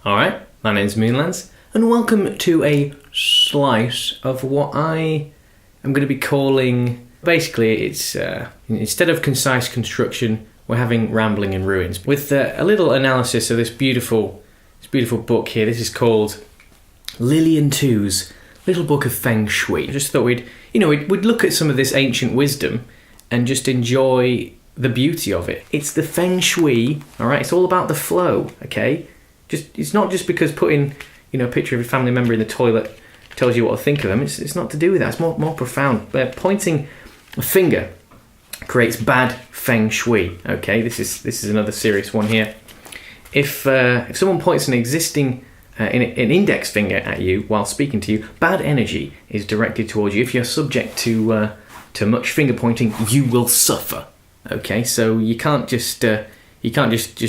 Alright, my name's Moonlands, and welcome to a slice of what I am going to be calling, basically it's, instead of concise construction, we're having rambling in ruins, with a little analysis of this beautiful book here. This is called Pt.2's Little Book of Feng Shui. I just thought we'd look at some of this ancient wisdom and just enjoy the beauty of it. It's the Feng Shui, alright, it's all about the flow, okay? It's not just because putting, a picture of a family member in the toilet tells you what to think of them. It's not to do with that. It's more profound. Pointing a finger creates bad Feng Shui. Okay, this is another serious one here. If someone points an index finger at you while speaking to you, bad energy is directed towards you. If you're subject to much finger pointing, you will suffer. Okay, so you can't just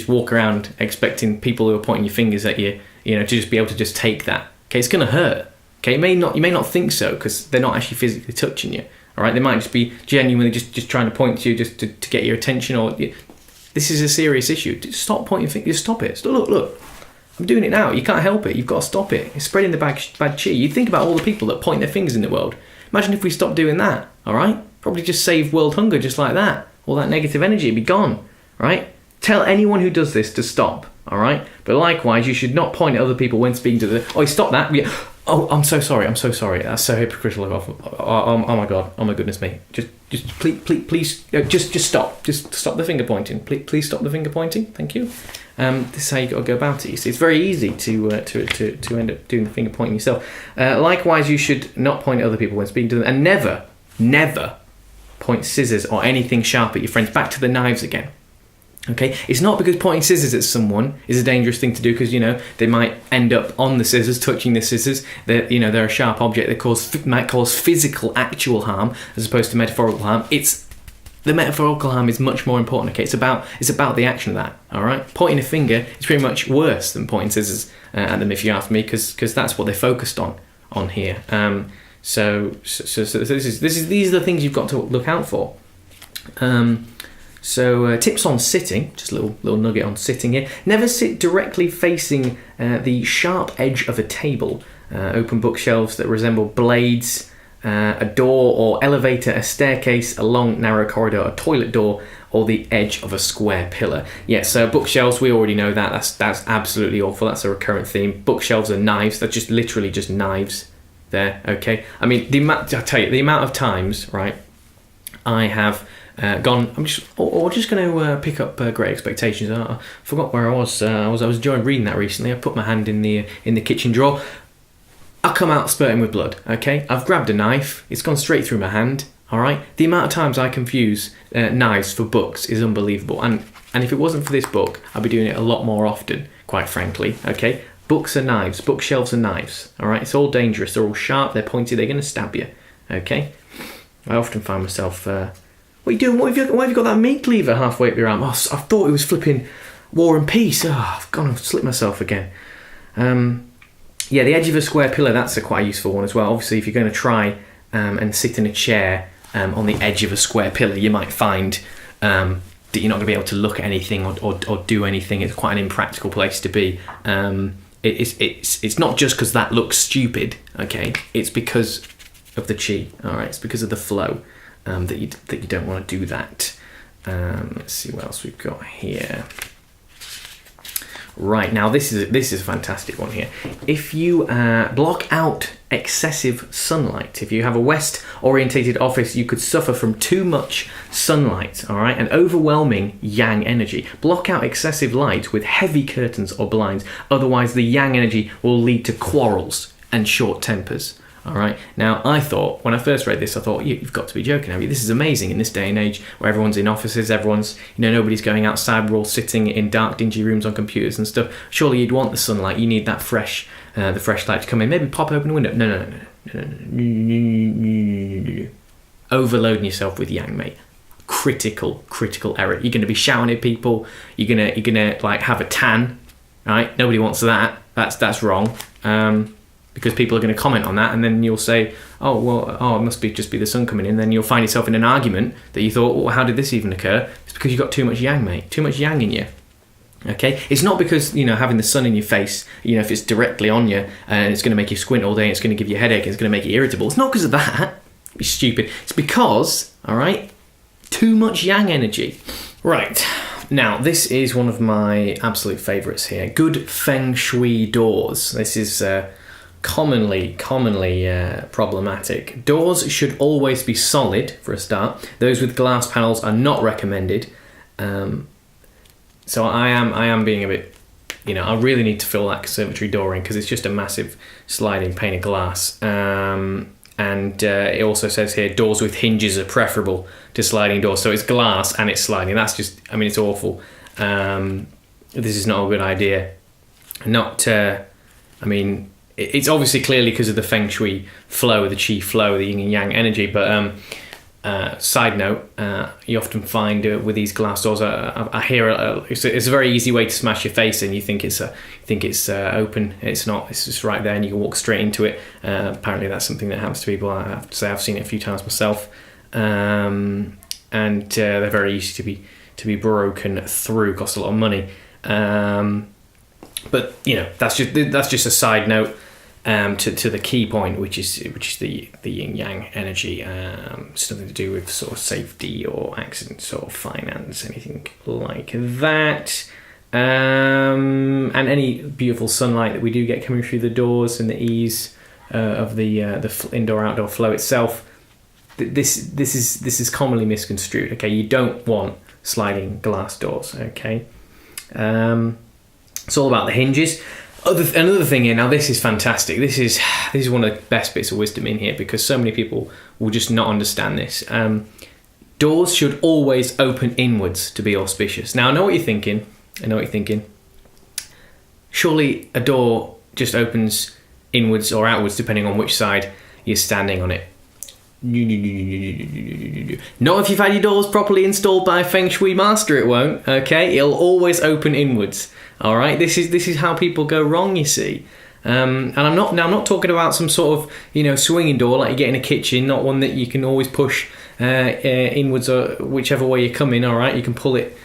walk around expecting people who are pointing your fingers at you, to just be able to just take that. Okay, it's going to hurt. Okay, you may not think so because they're not actually physically touching you. All right, they might just be genuinely just trying to point to you just to get your attention. This is a serious issue. Just stop pointing fingers. Stop it. Look. I'm doing it now. You can't help it. You've got to stop it. It's spreading the bad chi. You think about all the people that point their fingers in the world. Imagine if we stopped doing that. All right, probably just save world hunger just like that. All that negative energy would be gone. Right. Tell anyone who does this to stop, all right? But likewise, you should not point at other people when speaking to them. Oh, stop that. Yeah. Oh, I'm so sorry. That's so hypocritical. Oh my God. Oh my goodness me. Just please, just stop. Just stop the finger pointing. Please stop the finger pointing. Thank you. This is how you got to go about it. You see, it's very easy to end up doing the finger pointing yourself. Likewise, you should not point at other people when speaking to them, and never point scissors or anything sharp at your friends. Back to the knives again. Okay, it's not because pointing scissors at someone is a dangerous thing to do because they might end up on the scissors, touching the scissors. They're a sharp object that might cause physical, actual harm as opposed to metaphorical harm. The metaphorical harm is much more important. Okay, it's about the action of that. All right, pointing a finger is pretty much worse than pointing scissors at them, if you ask me, because that's what they're focused on here. So these are the things you've got to look out for. So tips on sitting, just a little nugget on sitting here. Never sit directly facing the sharp edge of a table. Open bookshelves that resemble blades, a door or elevator, a staircase, a long narrow corridor, a toilet door, or the edge of a square pillar. Yeah, so bookshelves, we already know that. That's absolutely awful. That's a recurrent theme. Bookshelves are knives. They're just literally just knives there, okay? I mean, I'll tell you, the amount of times, right, I have... I'm just going to pick up Great Expectations. I forgot where I was. I was enjoying reading that recently. I put my hand in the kitchen drawer. I come out spurting with blood. Okay, I've grabbed a knife. It's gone straight through my hand. All right. The amount of times I confuse knives for books is unbelievable. And if it wasn't for this book, I'd be doing it a lot more often. Quite frankly. Okay. Books are knives. Bookshelves are knives. All right. It's all dangerous. They're all sharp. They're pointy. They're going to stab you. Okay. I often find myself. What are you doing? Why have you got that meat cleaver halfway up your arm? Oh, I thought it was flipping War and Peace. Oh, I've gone and slipped myself again. The edge of a square pillar, that's a quite useful one as well. Obviously, if you're going to try and sit in a chair on the edge of a square pillar, you might find that you're not going to be able to look at anything or do anything. It's quite an impractical place to be. It's not just because that looks stupid, okay? It's because of the chi, all right? It's because of the flow. That you don't want to do that. Let's see what else we've got here. Right, now this is a fantastic one here. If you block out excessive sunlight, if you have a west-orientated office, you could suffer from too much sunlight, all right, and overwhelming yang energy. Block out excessive light with heavy curtains or blinds, otherwise the yang energy will lead to quarrels and short tempers. All right. Now, I thought, when I first read this, I thought, you've got to be joking, have you? This is amazing in this day and age where everyone's in offices, everyone's, nobody's going outside, we're all sitting in dark, dingy rooms on computers and stuff. Surely you'd want the sunlight. You need that the fresh light to come in. Maybe pop open a window. No. Overloading yourself with yang, mate. Critical error. You're going to be shouting at people. You're gonna like have a tan, right? Nobody wants that. That's wrong. Because people are going to comment on that, and then you'll say, it must just be the sun coming in. Then you'll find yourself in an argument that you thought, how did this even occur? It's because you've got too much yang, mate. Too much yang in you. Okay, it's not because, having the sun in your face, if it's directly on you and it's going to make you squint all day, it's going to give you a headache, it's going to make you irritable. It's not because of that. It's stupid. It's because, all right, too much yang energy. Right, now this is one of my absolute favourites here. Good Feng Shui doors. This is commonly problematic. Doors should always be solid for a start. Those with glass panels are not recommended. So I am being a bit, I really need to fill that conservatory door in because it's just a massive sliding pane of glass. And it also says here, doors with hinges are preferable to sliding doors. So it's glass and it's sliding. That's just, it's awful. This is not a good idea. It's obviously clearly because of the Feng Shui flow, the Qi flow, the yin and yang energy, but side note, you often find with these glass doors, I hear it's a very easy way to smash your face in. You think it's open. It's not. It's just right there, and you can walk straight into it. Apparently, that's something that happens to people. I have to say, I've seen it a few times myself, and they're very easy to be broken through. Cost a lot of money, but that's just a side note. To the key point, which is the yin yang energy, something to do with sort of safety or accidents or finance, anything like that, and any beautiful sunlight that we do get coming through the doors and the ease of the indoor outdoor flow itself. This is commonly misconstrued. Okay, you don't want sliding glass doors. Okay, it's all about the hinges. Another thing here, now this is fantastic. This is one of the best bits of wisdom in here because so many people will just not understand this. Doors should always open inwards to be auspicious. Now I know what you're thinking. Surely a door just opens inwards or outwards depending on which side you're standing on it. Not if you've had your doors properly installed by a Feng Shui master, it won't. Okay, it'll always open inwards. All right, this is how people go wrong, you see. And I'm not talking about some sort of swinging door like you get in a kitchen, not one that you can always push inwards or whichever way you're coming. All right, you can pull it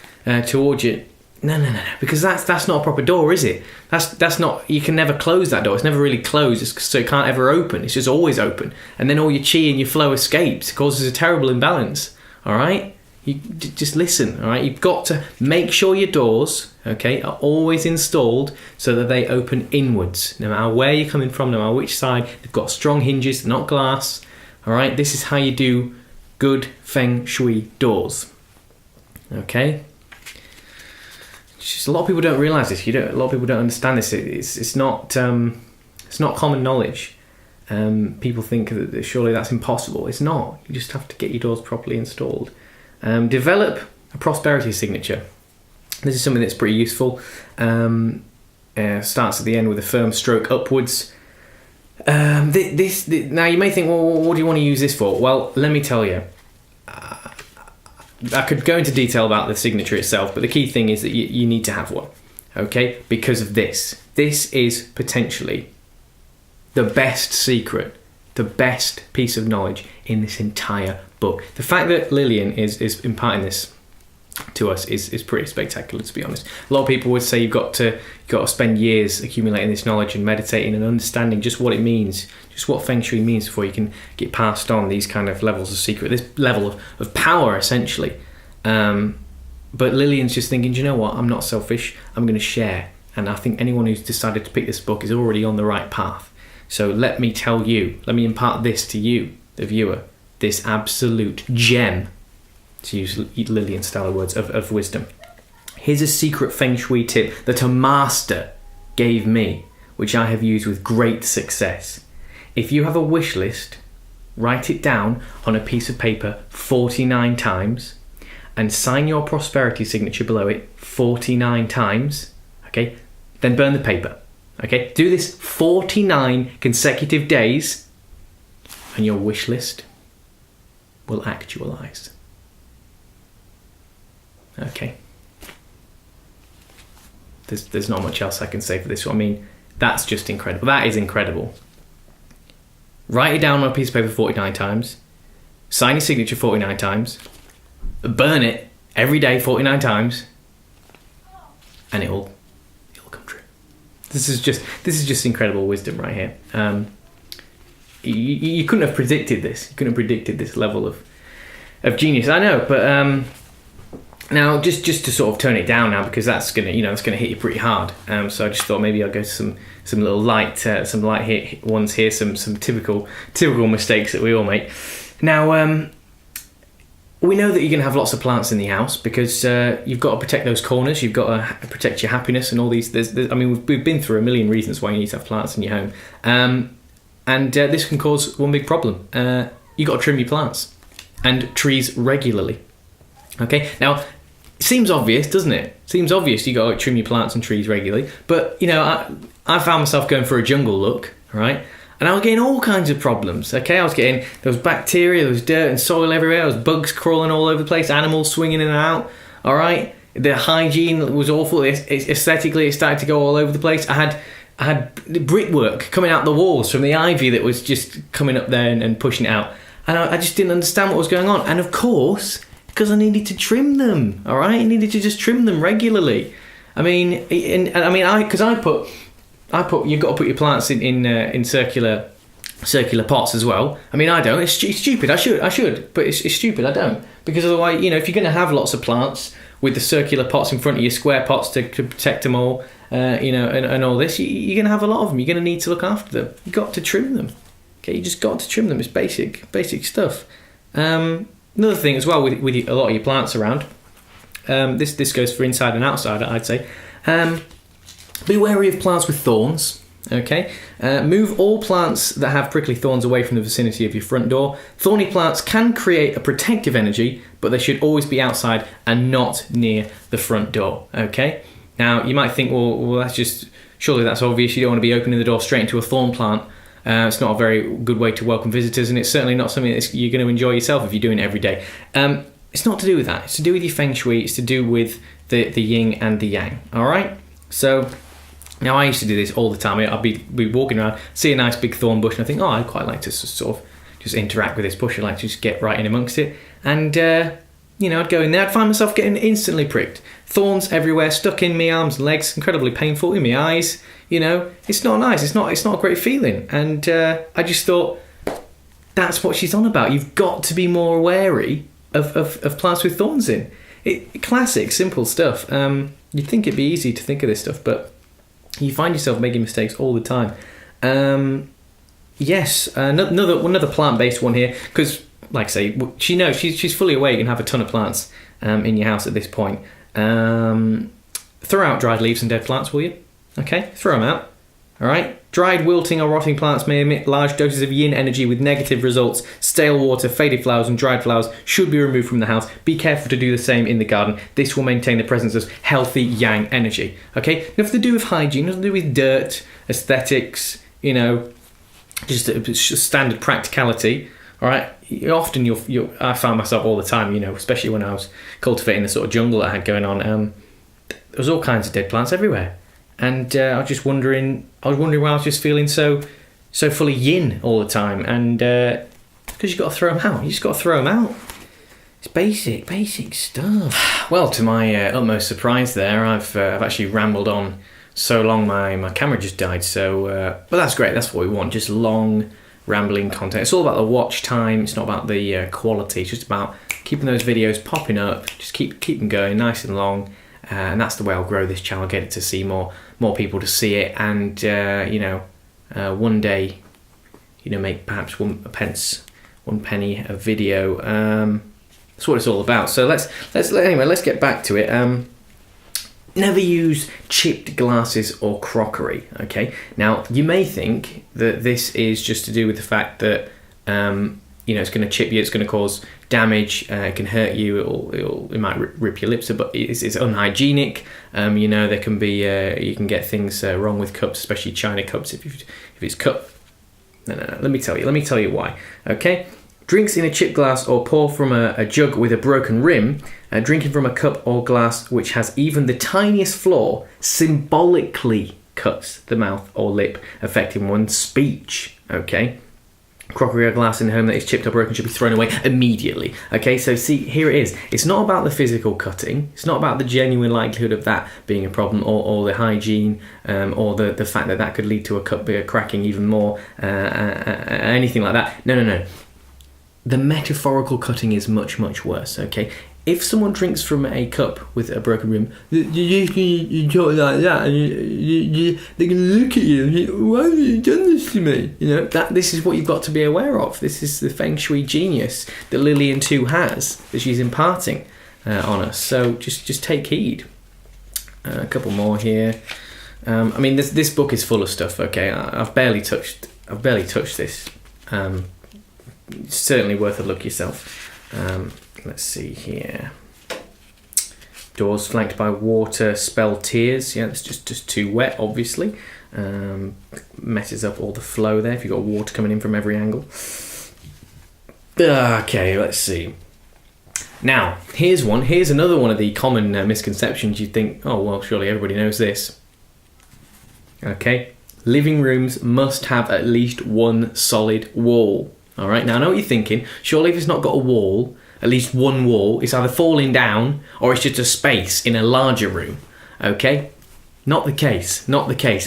towards you. No, because that's not a proper door, is it? That's not. You can never close that door. It's never really closed, so it can't ever open. It's just always open, and then all your chi and your flow escapes. It causes a terrible imbalance. All right, you just listen. All right, you've got to make sure your doors, okay, are always installed so that they open inwards. No matter where you're coming from, no matter which side, they've got strong hinges. They're not glass. All right, this is how you do good Feng Shui doors. Okay. Just a lot of people don't realise this. A lot of people don't understand this. It's not common knowledge. People think that surely that's impossible. It's not. You just have to get your doors properly installed. Develop a prosperity signature. This is something that's pretty useful. Starts at the end with a firm stroke upwards. Now you may think, well, what do you want to use this for? Well, let me tell you. I could go into detail about the signature itself, but the key thing is that you need to have one, okay? Because of this. This is potentially the best secret, the best piece of knowledge in this entire book. The fact that Lillian is imparting this to us is pretty spectacular, to be honest. A lot of people would say you've got to spend years accumulating this knowledge and meditating and understanding just what it means, just what Feng Shui means before you can get passed on these kind of levels of secret, this level of power, essentially. But Lillian's just thinking, do you know what? I'm not selfish. I'm going to share. And I think anyone who's decided to pick this book is already on the right path. So let me impart this to you, the viewer, this absolute gem, to use Lillian's style of words, of wisdom. Here's a secret Feng Shui tip that a master gave me, which I have used with great success. If you have a wish list, write it down on a piece of paper 49 times and sign your prosperity signature below it 49 times, okay? Then burn the paper, okay? Do this 49 consecutive days and your wish list will actualize. Okay. There's not much else I can say for this one. I mean, that's just incredible. That is incredible. Write it down on a piece of paper 49 times. Sign your signature 49 times. Burn it every day 49 times. and it'll come true. This is just incredible wisdom right here. You couldn't have predicted this. You couldn't have predicted this level of genius. I know, but now just to sort of tone it down now, because that's gonna hit you pretty hard. So I just thought maybe I'll go to some little light hit ones here, some typical mistakes that we all make. Now we know that you're going to have lots of plants in the house because you've got to protect those corners. You've got to protect your happiness and all these. We've been through a million reasons why you need to have plants in your home, and this can cause one big problem. You've got to trim your plants and trees regularly. Okay, now it seems obvious, doesn't it? Seems obvious you got to trim your plants and trees regularly, but I found myself going for a jungle look, right? And I was getting all kinds of problems, okay? I was getting, there was bacteria, there was dirt and soil everywhere, there was bugs crawling all over the place, animals swinging in and out, all right? The hygiene was awful. Aesthetically, it started to go all over the place. I had brickwork coming out the walls from the ivy that was just coming up there and pushing it out. And I just didn't understand what was going on. And of course, because I needed to trim them, all right? I needed to just trim them regularly. You've got to put your plants in circular pots as well. I mean, I don't. It's stupid. I should, but it's stupid. I don't, because otherwise, if you're going to have lots of plants with the circular pots in front of your square pots to protect them all, and all this, you're going to have a lot of them. You're going to need to look after them. You've got to trim them. Okay, you just got to trim them. It's basic stuff. Another thing as well with a lot of your plants around. This goes for inside and outside, I'd say. Be wary of plants with thorns, okay? Move all plants that have prickly thorns away from the vicinity of your front door. Thorny plants can create a protective energy, but they should always be outside and not near the front door, okay? Now, you might think, well, surely that's obvious. You don't want to be opening the door straight into a thorn plant. It's not a very good way to welcome visitors, and it's certainly not something that you're going to enjoy yourself if you're doing it every day. It's not to do with that. It's to do with your Feng Shui. It's to do with the yin and the yang, all right? So... now, I used to do this all the time. I'd be walking around, see a nice big thorn bush, and I think, I'd quite like to sort of just interact with this bush. I'd like to just get right in amongst it. And, I'd go in there. I'd find myself getting instantly pricked. Thorns everywhere, stuck in my arms and legs, incredibly painful, in my eyes. It's not nice. It's not a great feeling. And I just thought, that's what she's on about. You've got to be more wary of plants with thorns in. Classic, simple stuff. You'd think it'd be easy to think of this stuff, but... you find yourself making mistakes all the time. Yes, another plant-based one here, because, like I say, she knows she's fully aware you can have a ton of plants in your house at this point. Throw out dried leaves and dead plants, will you? Okay, throw them out. All right. Dried, wilting or rotting plants may emit large doses of yin energy with negative results. Stale water, faded flowers and dried flowers should be removed from the house. Be careful to do the same in the garden. This will maintain the presence of healthy yang energy. Okay? Nothing to do with hygiene, nothing to do with dirt, aesthetics, just standard practicality. All right? Often I found myself all the time, especially when I was cultivating the sort of jungle I had going on, there was all kinds of dead plants everywhere. And I was wondering why I was just feeling so full of yin all the time. And because you've got to throw them out. You just got to throw them out. It's basic stuff. Well, to my utmost surprise there, I've actually rambled on so long my camera just died. So, but that's great. That's what we want. Just long, rambling content. It's all about the watch time. It's not about the quality. It's just about keeping those videos popping up. Just keep them going nice and long. And that's the way I'll grow this channel, get it to see more people to see it, and one day, make perhaps one penny a video. That's what it's all about. So let's get back to it. Never use chipped glasses or crockery. Okay. Now you may think that this is just to do with the fact that it's going to chip you, it's going to cause damage, it can hurt you, it might rip your lips, but it's unhygienic. There can be you can get things wrong with cups, especially china cups if it's cut. No. Let me tell you why. Okay, drinks in a chipped glass or pour from a jug with a broken rim. Drinking from a cup or glass which has even the tiniest flaw symbolically cuts the mouth or lip, affecting one's speech. Okay. crockery or glass in the home that is chipped or broken should be thrown away immediately. Okay, so see, here it is. It's not about the physical cutting. It's not about the genuine likelihood of that being a problem, or the hygiene, or the fact that could lead to a cup beer cracking even more, anything like that. No. The metaphorical cutting is much, much worse, okay? If someone drinks from a cup with a broken rim, you talk like that, and they're going to look at you, why have you done this to me? This is what you've got to be aware of. This is the Feng Shui genius that Lillian-2 has, that she's imparting on us. So just take heed. A couple more here. This book is full of stuff, okay? I've barely touched this. It's certainly worth a look yourself. Let's see here. Doors flanked by water spell tears. Yeah, it's just too wet, obviously. Messes up all the flow there if you've got water coming in from every angle. Okay, let's see. Now, here's another one of the common misconceptions. You think, oh, well, surely everybody knows this. Okay, living rooms must have at least one solid wall. All right, now I know what you're thinking. Surely if it's not got a wall, at least one wall, it's either falling down or it's just a space in a larger room. Okay? Not the case,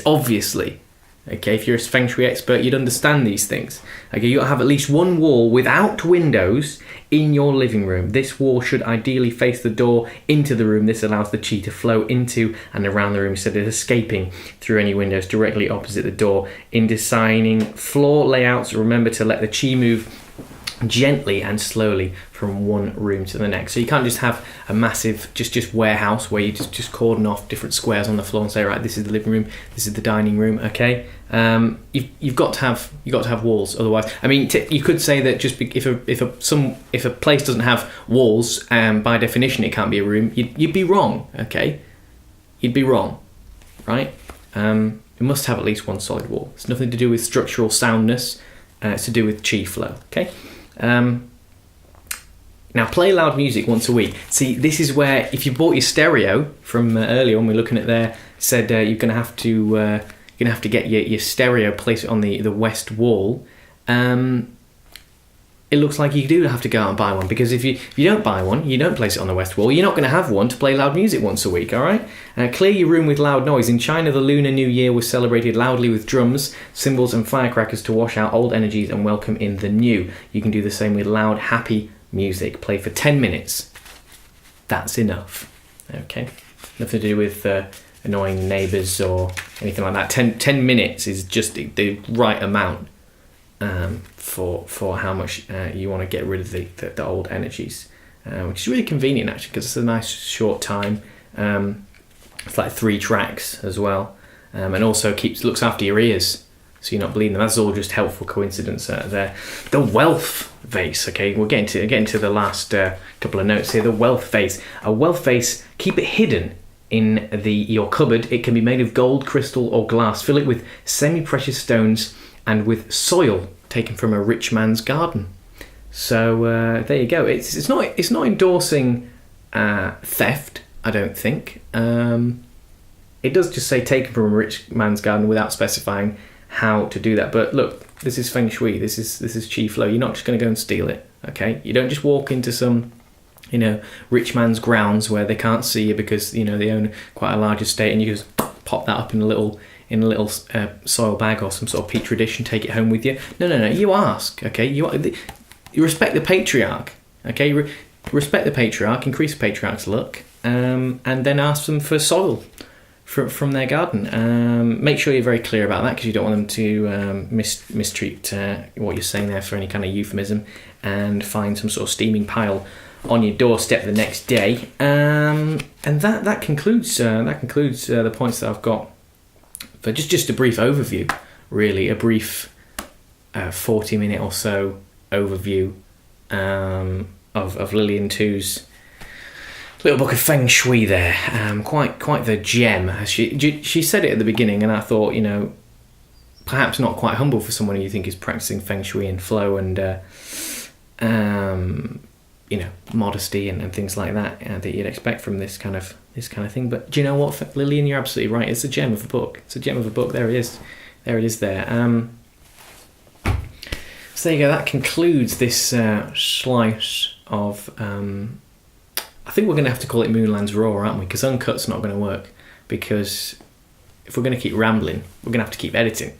obviously. Okay, if you're a Feng Shui expert, you'd understand these things. Okay, you have at least one wall without windows in your living room. This wall should ideally face the door into the room. This allows the qi to flow into and around the room instead of escaping through any windows directly opposite the door. In designing floor layouts, remember to let the qi move gently and slowly from one room to the next. So you can't just have a massive just warehouse where you just cordon off different squares on the floor and say, right, this is the living room, this is the dining room. Okay, you've got to have walls. Otherwise, you could say that just if a place doesn't have walls, by definition it can't be a room. You'd be wrong. Okay, you'd be wrong, right? It must have at least one solid wall. It's nothing to do with structural soundness. It's to do with chi flow. Okay. Now, play loud music once a week. See, this is where, if you bought your stereo from earlier on, we're looking at there, said you're going to have to get your stereo, place it on the west wall. It looks like you do have to go out and buy one, because if you don't buy one, you don't place it on the west wall, you're not going to have one to play loud music once a week, all right? Clear your room with loud noise. In China, the Lunar New Year was celebrated loudly with drums, cymbals and firecrackers to wash out old energies and welcome in the new. You can do the same with loud, happy music. Play for 10 minutes. That's enough, okay? Nothing to do with annoying neighbours or anything like that. 10 minutes is just the right amount. For how much you want to get rid of the old energies, which is really convenient actually, because it's a nice short time. It's like 3 tracks as well, and also looks after your ears, so you're not bleeding them. That's all just helpful coincidence there. The wealth vase. Okay, we're getting to the last couple of notes here. The wealth vase. A wealth vase. Keep it hidden in your cupboard. It can be made of gold, crystal, or glass. Fill it with semi-precious stones and with soil taken from a rich man's garden. So there you go. It's not endorsing theft, I don't think. It does just say taken from a rich man's garden without specifying how to do that. But look, this is Feng Shui. This is Qi flow. You're not just going to go and steal it. Okay, you don't just walk into some rich man's grounds where they can't see you because they own quite a large estate, and you just pop that up in a little soil bag or some sort of petri dish and take it home with you. No. You ask, okay? You respect the patriarch, okay? Respect the patriarch, increase the patriarch's luck, and then ask them for soil from their garden. Make sure you're very clear about that, because you don't want them to mistreat what you're saying there for any kind of euphemism, and find some sort of steaming pile on your doorstep the next day. And that concludes the points that I've got. But just a brief overview, really, a brief 40-minute or so overview of Lillian-2's little book of Feng Shui there. Quite the gem. She said it at the beginning, and I thought, perhaps not quite humble for someone who you think is practicing Feng Shui and flow and modesty and things like that that you'd expect from this kind of thing. But do you know what, Lillian, you're absolutely right. It's a gem of a book. There it is. There it is there. So there you go, that concludes this slice of, I think we're going to have to call it Moonlands Raw, aren't we? Because Uncut's not going to work, because if we're going to keep rambling, we're going to have to keep editing.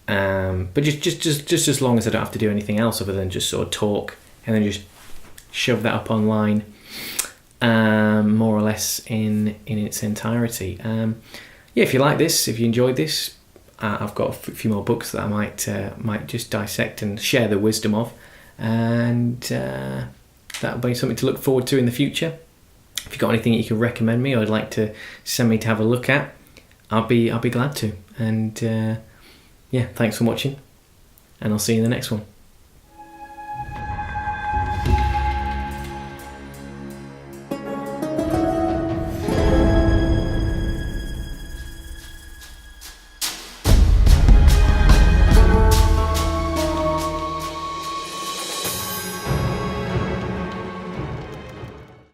But just as long as I don't have to do anything else other than just sort of talk and then just shove that up online, more or less in its entirety. If you like this, if you enjoyed this, I've got a few more books that I might just dissect and share the wisdom of, and that'll be something to look forward to in the future. If you've got anything you can recommend me or would like to send me to have a look at, I'll be glad to. And thanks for watching, and I'll see you in the next one.